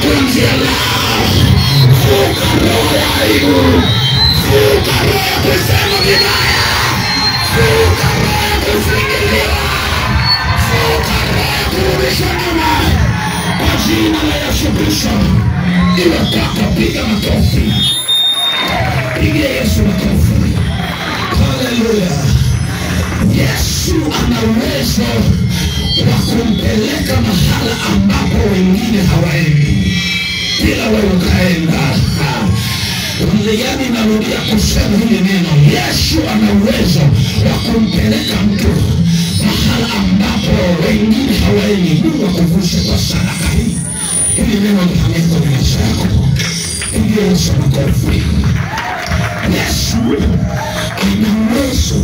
kuanzia leo. Vuka roho ya aibu. Vuka roho ya kusema vibaya. Vuka roho ya kufikiriwa. Vuka roho ya kurudisha nyuma. Kwa jina la Yesu Kristo. Ninataka piga makofi. Piga Yesu makofi. Haleluya. Yesu ana uwezo wa kumpeleka mahala ambapo wengine hawaendi. Bila wewe ukaenda. Yani narudia kusema hili neno. Yesu ana uwezo wa kumpeleka mtu mahala ambapo wengine hawaendi. Mungu akuvushe kwa sadaka hii. Hili neno lihamie kwenye maisha yako. Piga Yesu makofi. Yesu ana uwezo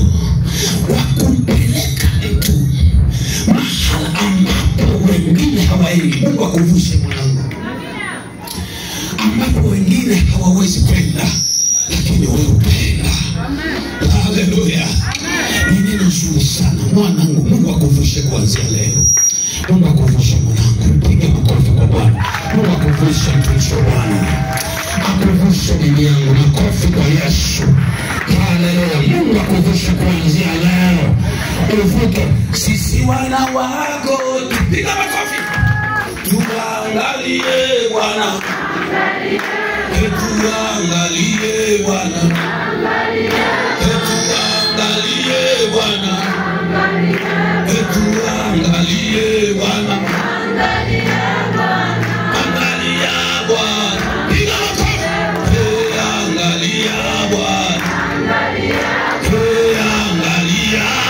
wa kumpeleka mtu mahala ambapo wengine hawaendi. Mungu akuvushe mwanangu. Ambapo wengine hawawezi kwenda, lakini wewe utaenda. Haleluya. Ni neno zuri sana mwanangu. Mungu akuvushe kuanzia leo. Mungu akuvushe mwanangu. Piga makofi kwa Bwana. Mungu akuvushe mtumishi wa Bwana. Akuvushe bibi yangu. Makofi kwa Yesu. Haleluya. Mungu akuvushe kuanzia leo. Uvuke. Sisi wana wako. Piga makofi. Tuangalie Bwana. Tuangalie Bwana. Tuangalie Bwana. Tuangalie Bwana. Angalia Bwana. Piga makofi. Angalia Bwana. Angalia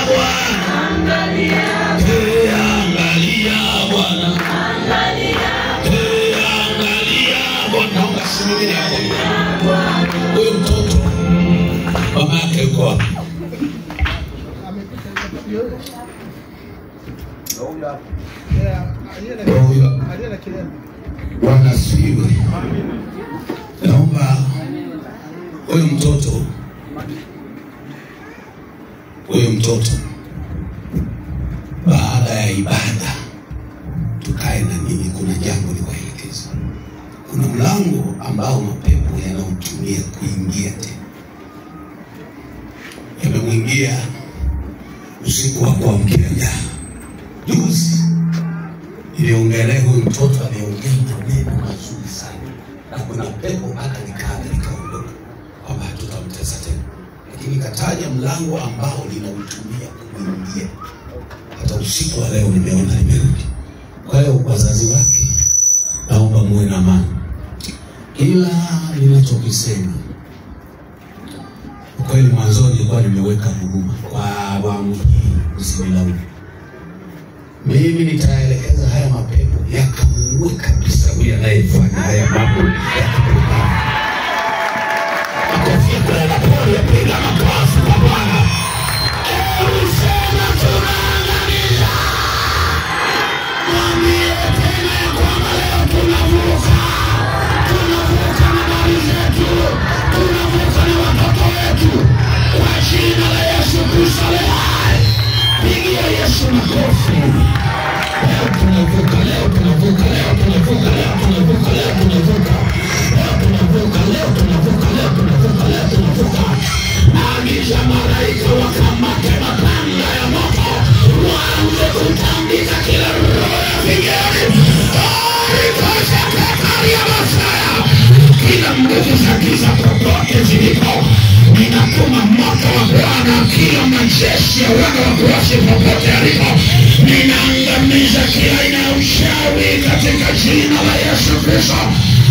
Bwana. Angalia Bwana. Naomba simameni hapo. Huyo mtoto mama yake yuko wapi? Bwana asifiwe. Naomba huyo mtoto baada ya ibada tukae na nini, kuna jambo niwaelekeze. Kuna mlango ambao mapepo yanautumia kuingia tena. Yamemwingia usiku wa kuamkia jana. Juzi niliongelea huyu mtoto aliongea maneno mazuri sana. Na kuna pepo mpaka nikaondoka kwamba tutamtesa tena. Lakini kataja mlango ambao linautumia kuingia. Hata usiku wa leo nimeona nimerudi. Kwa hiyo wazazi wake naomba muwe na amani. Ila ninachokisema kweli, mwanzoni nilikuwa nimeweka huruma kwa wangu, usinilaumu. Mimi nitaelekeza haya mapepo yakamuue kabisa huyu anayefanya haya mambo ya kipumbavu. Makofi kwa pole, piga makofi kwa Bwana. Usema tunaangamia. Mwambie tena ya kwamba leo tunavuka. Tunavuka na mali zetu. Tunavuka na watoto wetu. Kwa jina la Yesu Kristo leo. Pigia Yesu makofi. Leo tunavuka, leo tunavuka, leo tunavuka, leo tunavuka, leo tunavuka. Leo tunavuka, leo tunavuka, leo tunavuka, leo tunavuka. Agiza malaika wakamate mapanga ya moto. Waanze kutandika kila roho ya vigeni. Rikosa pekari ya Masaya. Kila nguvu za giza popote zilipo. Ninatuma moto wa Bwana kila majeshi ya wana wa kuasi popote alipo. Ninaangamiza kila aina ya ushawi katika jina la Yesu Kristo.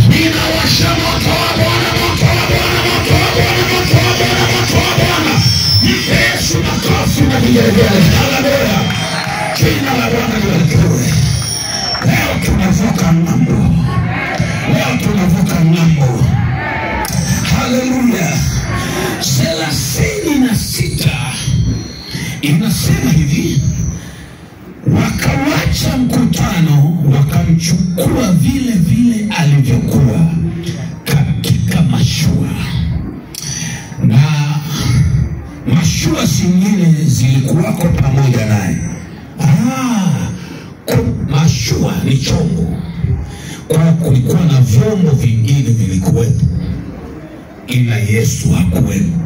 Ninawasha moto wa Bwana, moto wa Bwana, moto wa Bwana, moto wa Bwana, moto wa Bwana. Mpe Yesu makofi na vigelegele. Haleluya. Jina la Bwana libarikiwe. Leo tunavuka ng'ambo. Leo tunavuka ng'ambo. Haleluya. 36 inasema hivi: wakawacha mkutano, wakamchukua vile vile alivyokuwa katika mashua, na mashua zingine zilikuwako pamoja naye. Mashua ni chombo. Kwa kulikuwa na vyombo vingine vilikuwepo, ila Yesu hakuwepo.